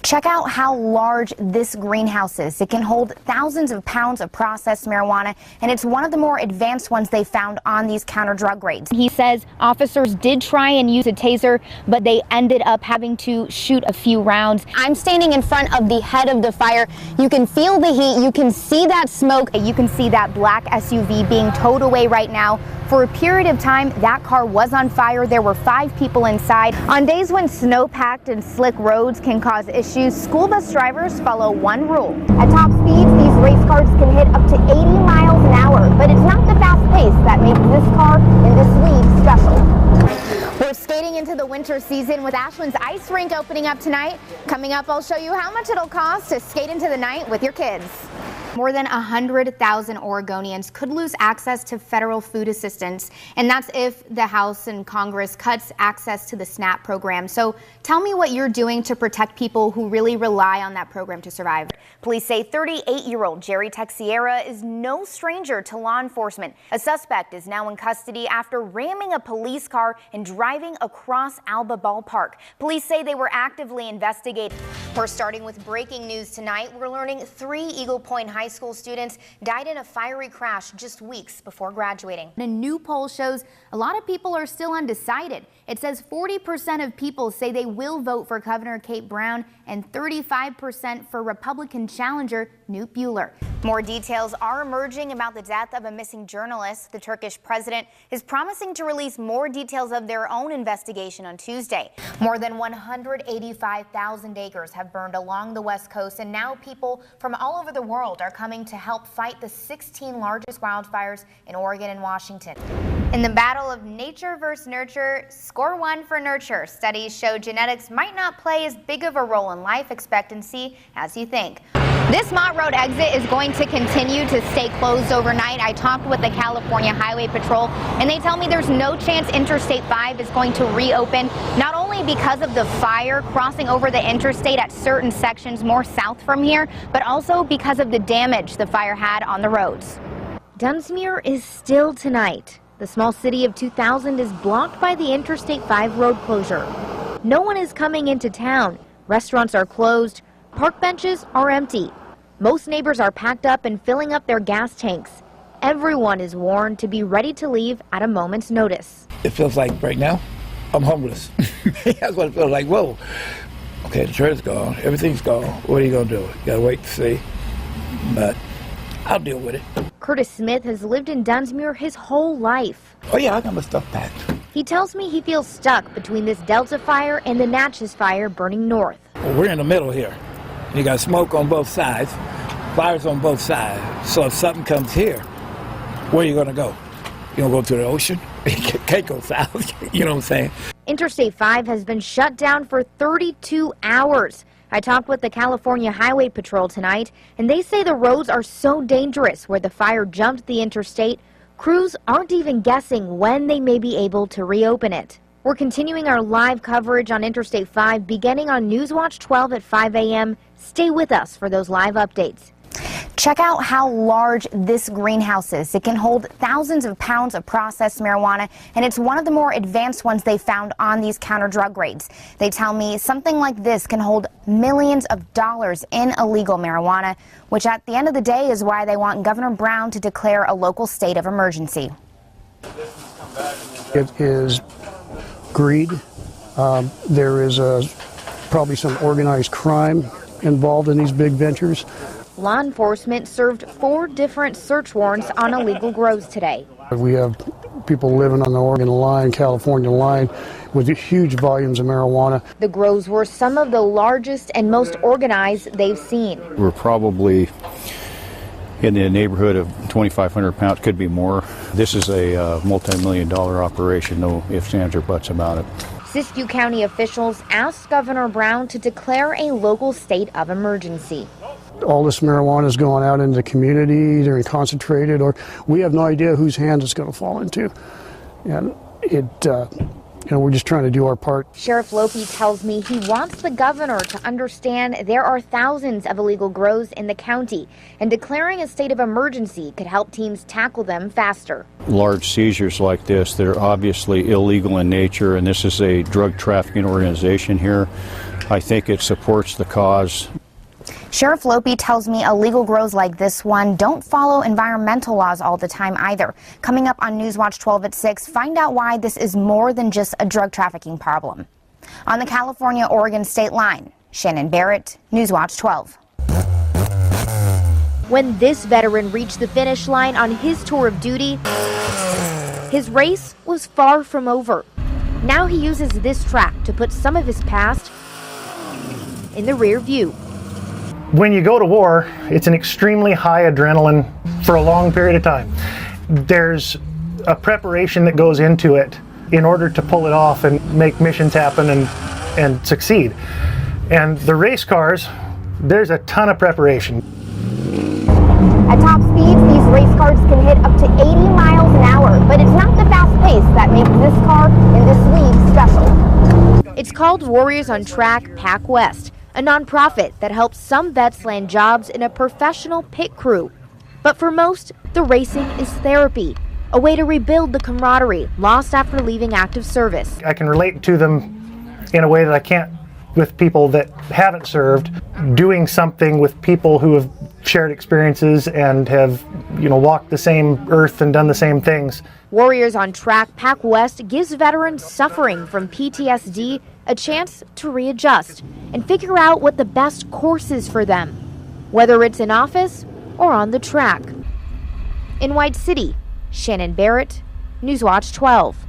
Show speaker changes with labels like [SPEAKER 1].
[SPEAKER 1] Check out how large this greenhouse is. It can hold thousands of pounds of processed marijuana, and it's one of the more advanced ones they found on these counter-drug raids. He says officers did try and use a taser, but they ended up having to shoot a few rounds. I'm standing in front of the head of the fire. You can feel the heat. You can see that smoke. You can see that black SUV being towed away right now. For a period of time, that car was on fire. There were 5 people inside. On days when snow-packed and slick roads can cause issues, school bus drivers follow one rule. At top speeds, these race cars can hit up to 80 miles an hour, but it's not the fast pace that makes this car and this league special. We're skating into the winter season with Ashland's ice rink opening up tonight. Coming up, I'll show you how much it'll cost to skate into the night with your kids. More than 100,000 Oregonians could lose access to federal food assistance, and that's if the House and Congress cuts access to the SNAP program. So tell me what you're doing to protect people who really rely on that program to survive. Police say 38-year-old Jerry Texiera is no stranger to law enforcement. A suspect is now in custody after ramming a police car and driving across Alba Ballpark. Police say they were actively investigating. We're starting with breaking news tonight. We're learning 3 Eagle Point High School students died in a fiery crash just weeks before graduating. A new poll shows a lot of people are still undecided. It says 40% of people say they will vote for Governor Kate Brown and 35% for Republican challenger Knut Buehler. More details are emerging about the death of a missing journalist. The Turkish president is promising to release more details of their own investigation on Tuesday. More than 185,000 acres have burned along the West Coast, and now people from all over the world are coming to help fight the 16 largest wildfires in Oregon and Washington. In the battle of nature versus nurture, score 1 for nurture. Studies show genetics might not play as big of a role in life expectancy as you think. This Mott Road exit is going to continue to stay closed overnight. I talked with the California Highway Patrol, and they tell me there's no chance Interstate 5 is going to reopen, not only because of the fire crossing over the interstate at certain sections more south from here, but also because of the damage the fire had on the roads. Dunsmuir is still tonight. The small city of 2000 is blocked by the Interstate 5 road closure. No one is coming into town. Restaurants are closed. Park benches are empty. Most neighbors are packed up and filling up their gas tanks. Everyone is warned to be ready to leave at a moment's notice.
[SPEAKER 2] It feels like right now, I'm homeless. That's what it feels like. Whoa. Okay, the church is gone. Everything's gone. What are you going to do? You got to wait to see. But I'll deal with it.
[SPEAKER 1] Curtis Smith has lived in Dunsmuir his whole life.
[SPEAKER 2] Oh, yeah, I got my stuff packed.
[SPEAKER 1] He tells me he feels stuck between this Delta fire and the Natchez fire burning north.
[SPEAKER 2] Well, we're in the middle here. You got smoke on both sides, fires on both sides. So if something comes here, where are you going to go? You going to go to the ocean? You can't go south. You know what I'm saying?
[SPEAKER 1] Interstate 5 has been shut down for 32 hours. I talked with the California Highway Patrol tonight, and they say the roads are so dangerous where the fire jumped the interstate, crews aren't even guessing when they may be able to reopen it. We're continuing our live coverage on Interstate 5 beginning on Newswatch 12 at 5 a.m. Stay with us for those live updates. Check out how large this greenhouse is. It can hold thousands of pounds of processed marijuana, and it's one of the more advanced ones they found on these counter-drug raids. They tell me something like this can hold millions of dollars in illegal marijuana, which at the end of the day is why they want Governor Brown to declare a local state of emergency.
[SPEAKER 3] It is greed. There is probably some organized crime involved in these big ventures.
[SPEAKER 1] Law enforcement served 4 different search warrants on illegal grows today.
[SPEAKER 3] We have people living on the Oregon line, California line, with huge volumes of marijuana.
[SPEAKER 1] The grows were some of the largest and most organized they've seen.
[SPEAKER 4] We're probably in the neighborhood of 2,500 pounds, could be more. This is a multi-million-dollar operation, no ifs, ands, or buts about it.
[SPEAKER 1] Siskiyou County officials asked Governor Brown to declare a local state of emergency.
[SPEAKER 3] All this marijuana is going out into the community, they're concentrated, or we have no idea whose hands it's going to fall into. And we're just trying to do our part.
[SPEAKER 1] Sheriff Lopi tells me he wants the governor to understand there are thousands of illegal grows in the county, and declaring a state of emergency could help teams tackle them faster.
[SPEAKER 4] Large seizures like this, they're obviously illegal in nature, and this is a drug trafficking organization here. I think it supports the cause.
[SPEAKER 1] Sheriff Lopi tells me illegal grows like this one don't follow environmental laws all the time either. Coming up on Newswatch 12 at 6, find out why this is more than just a drug trafficking problem. On the California-Oregon state line, Sionan Barrett, Newswatch 12.
[SPEAKER 5] When this veteran reached the finish line on his tour of duty, his race was far from over. Now he uses this track to put some of his past in the rear view.
[SPEAKER 6] When you go to war, it's an extremely high adrenaline for a long period of time. There's a preparation that goes into it in order to pull it off and make missions happen and succeed. And the race cars, there's a ton of preparation.
[SPEAKER 1] At top speeds, these race cars can hit up to 80 miles an hour, but it's not the fast pace that makes this car in this league special.
[SPEAKER 5] It's called Warriors on Track Pac West, a nonprofit that helps some vets land jobs in a professional pit crew. But for most, the racing is therapy, a way to rebuild the camaraderie lost after leaving active service.
[SPEAKER 6] I can relate to them in a way that I can't with people that haven't served. Doing something with people who have shared experiences and have, walked the same earth and done the same things.
[SPEAKER 5] Warriors on Track Pac West gives veterans suffering from PTSD a chance to readjust and figure out what the best course is for them, whether it's in office or on the track. In White City, Sionan Barrett, Newswatch 12.